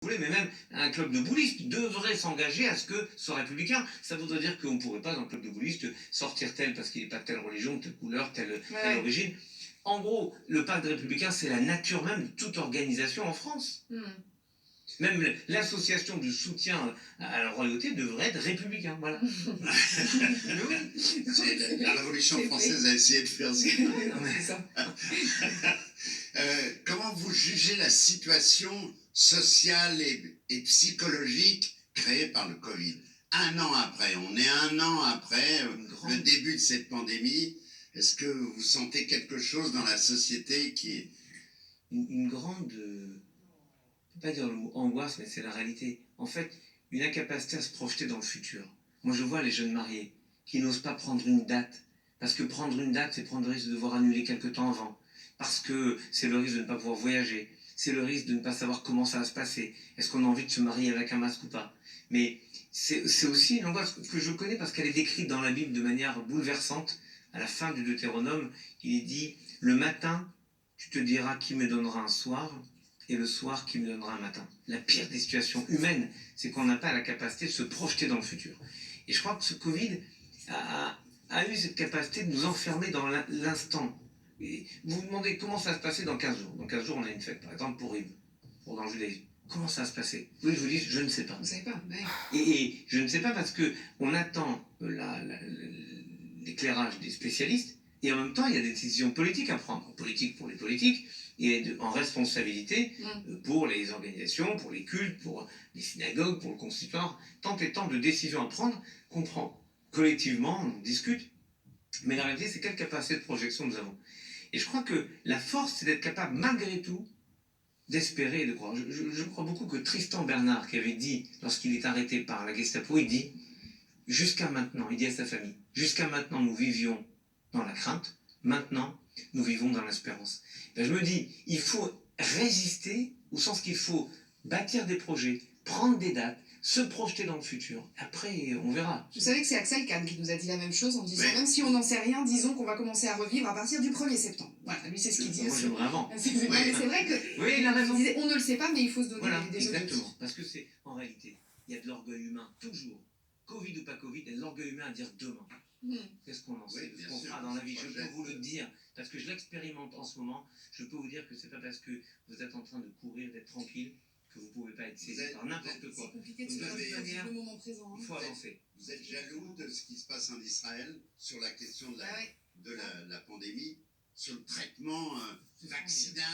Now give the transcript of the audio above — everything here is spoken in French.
voulez, mais même un club de boulistes devrait s'engager à ce que ce soit républicain. Ça voudrait dire qu'on ne pourrait pas, dans le club de boulistes, sortir tel parce qu'il n'est pas de telle religion, telle couleur, telle origine. En gros, le pacte républicain, c'est la nature même de toute organisation en France. Même l'association du soutien à la royauté devrait être républicain. Voilà. La Révolution française a essayé de faire ça. C'est ça. Comment vous jugez la situation sociale et psychologique créée par le Covid? Un an après, on est un an après le début de cette pandémie. Est-ce que vous sentez quelque chose dans la société qui est... Une grande... je ne peux pas dire le mot angoisse, mais c'est la réalité. En fait, une incapacité à se projeter dans le futur. Moi, je vois les jeunes mariés qui n'osent pas prendre une date. Parce que prendre une date, c'est prendre le risque de devoir annuler quelque temps avant. Parce que c'est le risque de ne pas pouvoir voyager. C'est le risque de ne pas savoir comment ça va se passer. Est-ce qu'on a envie de se marier avec un masque ou pas? Mais c'est aussi une angoisse que je connais parce qu'elle est décrite dans la Bible de manière bouleversante. À la fin du Deutéronome, il est dit « Le matin, tu te diras qui me donnera un soir, et le soir qui me donnera un matin. » La pire des situations humaines, c'est qu'on n'a pas la capacité de se projeter dans le futur. Et je crois que ce Covid a eu cette capacité de nous enfermer dans l'instant. Et vous vous demandez comment ça va se passer dans 15 jours. Dans 15 jours, on a une fête, par exemple, pour Yves, dans le judaïsme. Comment ça va se passer? Oui, je vous dis, je ne sais pas. Vous ne savez pas, ouais. Et je ne sais pas parce qu'on attend l'éclairage des spécialistes, et en même temps, il y a des décisions politiques à prendre. Politique pour les politiques, et en responsabilité pour les organisations, pour les cultes, pour les synagogues, pour le consistoire. Tant et tant de décisions à prendre qu'on prend collectivement, on discute. Mais la réalité, c'est quelle capacité de projection nous avons. Et je crois que la force, c'est d'être capable, malgré tout, d'espérer et de croire. Je crois beaucoup que Tristan Bernard, qui avait dit, lorsqu'il est arrêté par la Gestapo, il dit, jusqu'à maintenant, il dit à sa famille, jusqu'à maintenant, nous vivions dans la crainte, maintenant, nous vivons dans l'espérance. Ben, je me dis, il faut résister, au sens qu'il faut bâtir des projets, prendre des dates, se projeter dans le futur. Après, on verra. Vous savez que c'est Axel Kahn qui nous a dit la même chose en disant, même si on n'en sait rien, disons qu'on va commencer à revivre à partir du 1er septembre. Voilà, lui c'est ce qu'il dit. Moi, j'aimerais avant. C'est vrai que oui, il a raison. On ne le sait pas, mais il faut se donner des objectifs. Exactement. Parce que c'est, en réalité, il y a de l'orgueil humain, toujours. Covid ou pas Covid, il y a de l'orgueil humain à dire demain. Qu'est-ce qu'on en sait, ce qu'on fera dans la vie? Je peux vous le dire, parce que je l'expérimente en ce moment. Je peux vous dire que c'est pas parce que vous êtes en train de courir, d'être tranquille, que vous ne pouvez pas être saisi par n'importe quoi. C'est compliqué de se faire le moment présent. Il faut avancer. Vous êtes jaloux de ce qui se passe en Israël sur la question de la pandémie, sur le traitement vaccinal?